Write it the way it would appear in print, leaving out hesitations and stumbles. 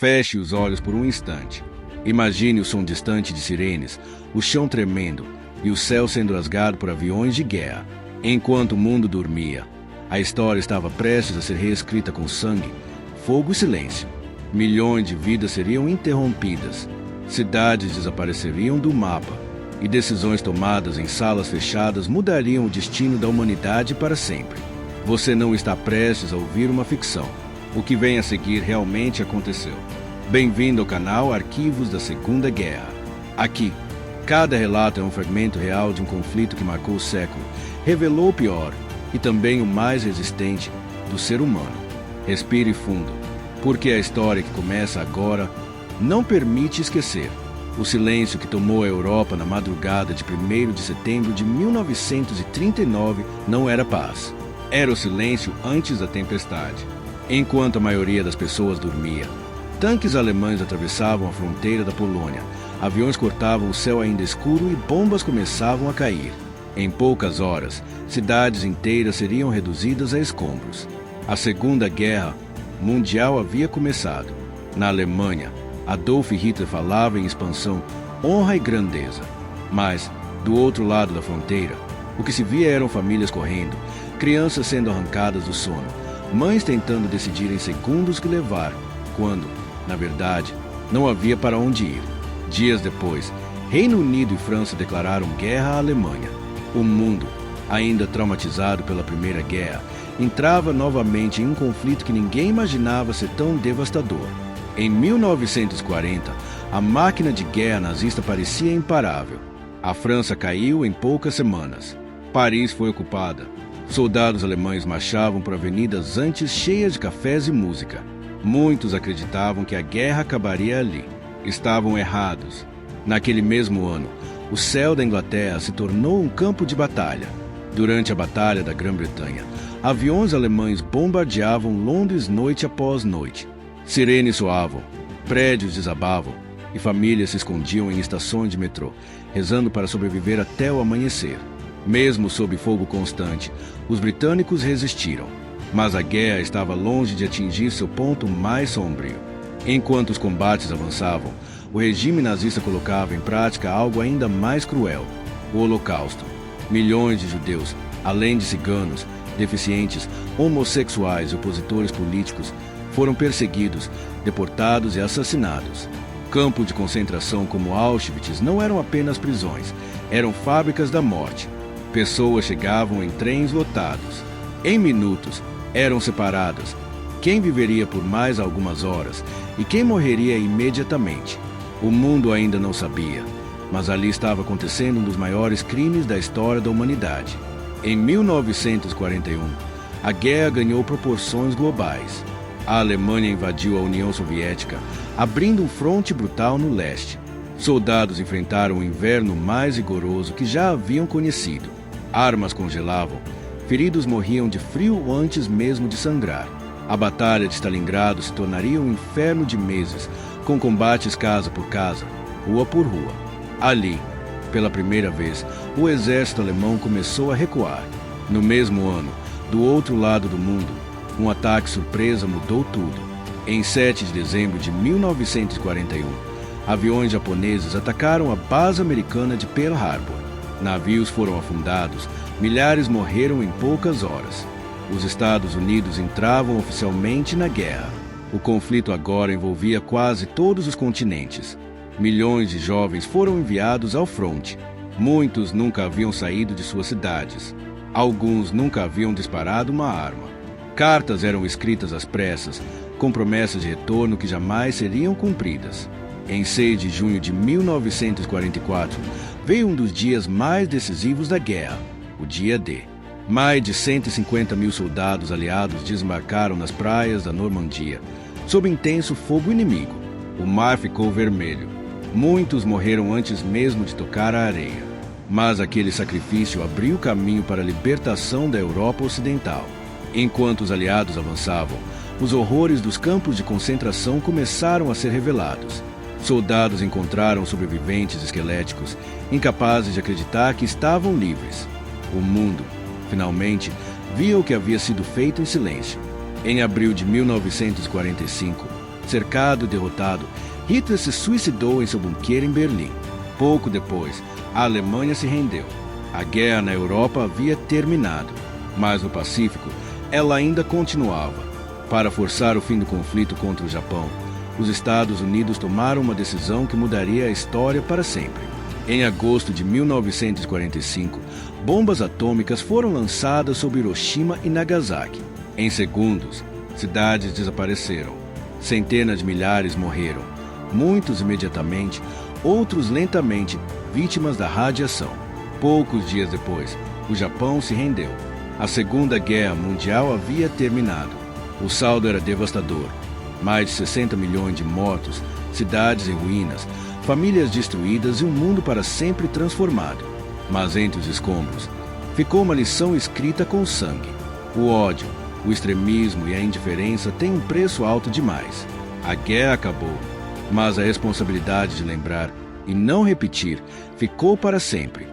Feche os olhos por um instante. Imagine o som distante de sirenes, o chão tremendo e o céu sendo rasgado por aviões de guerra. Enquanto o mundo dormia, a história estava prestes a ser reescrita com sangue, fogo e silêncio. Milhões de vidas seriam interrompidas, cidades desapareceriam do mapa e decisões tomadas em salas fechadas mudariam o destino da humanidade para sempre. Você não está prestes a ouvir uma ficção. O que vem a seguir realmente aconteceu. Bem-vindo ao canal Arquivos da Segunda Guerra. Aqui, cada relato é um fragmento real de um conflito que marcou o século, revelou o pior e também o mais resistente do ser humano. Respire fundo, porque a história que começa agora não permite esquecer. O silêncio que tomou a Europa na madrugada de 1º de setembro de 1939 não era paz. Era o silêncio antes da tempestade. Enquanto a maioria das pessoas dormia, tanques alemães atravessavam a fronteira da Polônia, aviões cortavam o céu ainda escuro e bombas começavam a cair. Em poucas horas, cidades inteiras seriam reduzidas a escombros. A Segunda Guerra Mundial havia começado. Na Alemanha, Adolf Hitler falava em expansão, honra e grandeza. Mas, do outro lado da fronteira, o que se via eram famílias correndo, crianças sendo arrancadas do sono, mães tentando decidir em segundos que levar, quando, na verdade, não havia para onde ir. Dias depois, Reino Unido e França declararam guerra à Alemanha. O mundo, ainda traumatizado pela Primeira Guerra, entrava novamente em um conflito que ninguém imaginava ser tão devastador. Em 1940, a máquina de guerra nazista parecia imparável. A França caiu em poucas semanas. Paris foi ocupada. Soldados alemães marchavam por avenidas antes cheias de cafés e música. Muitos acreditavam que a guerra acabaria ali. Estavam errados. Naquele mesmo ano, o céu da Inglaterra se tornou um campo de batalha. Durante a Batalha da Grã-Bretanha, aviões alemães bombardeavam Londres noite após noite. Sirenes soavam, prédios desabavam e famílias se escondiam em estações de metrô, rezando para sobreviver até o amanhecer. Mesmo sob fogo constante, os britânicos resistiram. Mas a guerra estava longe de atingir seu ponto mais sombrio. Enquanto os combates avançavam, o regime nazista colocava em prática algo ainda mais cruel: o Holocausto. Milhões de judeus, além de ciganos, deficientes, homossexuais e opositores políticos, foram perseguidos, deportados e assassinados. Campos de concentração como Auschwitz não eram apenas prisões, eram fábricas da morte. Pessoas chegavam em trens lotados. Em minutos, eram separadas quem viveria por mais algumas horas e quem morreria imediatamente. O mundo ainda não sabia, mas ali estava acontecendo um dos maiores crimes da história da humanidade. Em 1941, a guerra ganhou proporções globais. A Alemanha invadiu a União Soviética, abrindo um fronte brutal no leste. Soldados enfrentaram o inverno mais rigoroso que já haviam conhecido. Armas congelavam. Feridos morriam de frio antes mesmo de sangrar. A Batalha de Stalingrado se tornaria um inferno de meses, com combates casa por casa, rua por rua. Ali, pela primeira vez, o exército alemão começou a recuar. No mesmo ano, do outro lado do mundo, um ataque surpresa mudou tudo. Em 7 de dezembro de 1941, aviões japoneses atacaram a base americana de Pearl Harbor. Navios foram afundados, milhares morreram em poucas horas. Os Estados Unidos entravam oficialmente na guerra. O conflito agora envolvia quase todos os continentes. Milhões de jovens foram enviados ao fronte. Muitos nunca haviam saído de suas cidades. Alguns nunca haviam disparado uma arma. Cartas eram escritas às pressas, com promessas de retorno que jamais seriam cumpridas. Em 6 de junho de 1944, veio um dos dias mais decisivos da guerra, o dia D. Mais de 150 mil soldados aliados desembarcaram nas praias da Normandia, sob intenso fogo inimigo. O mar ficou vermelho. Muitos morreram antes mesmo de tocar a areia. Mas aquele sacrifício abriu caminho para a libertação da Europa Ocidental. Enquanto os aliados avançavam, os horrores dos campos de concentração começaram a ser revelados. Soldados encontraram sobreviventes esqueléticos, incapazes de acreditar que estavam livres. O mundo, finalmente, via o que havia sido feito em silêncio. Em abril de 1945, Cercado e derrotado, Hitler se suicidou em seu bunker em Berlim. Pouco depois, a Alemanha se rendeu. A guerra na Europa havia terminado, mas no Pacífico ela ainda continuava. Para forçar o fim do conflito contra o Japão, os Estados Unidos tomaram uma decisão que mudaria a história para sempre. Em agosto de 1945, bombas atômicas foram lançadas sobre Hiroshima e Nagasaki. Em segundos, cidades desapareceram. Centenas de milhares morreram, muitos imediatamente, outros lentamente, vítimas da radiação. Poucos dias depois, o Japão se rendeu. A Segunda Guerra Mundial havia terminado. O saldo era devastador. Mais de 60 milhões de mortos, cidades em ruínas, famílias destruídas e um mundo para sempre transformado. Mas entre os escombros, ficou uma lição escrita com sangue. O ódio, o extremismo e a indiferença têm um preço alto demais. A guerra acabou, mas a responsabilidade de lembrar e não repetir ficou para sempre.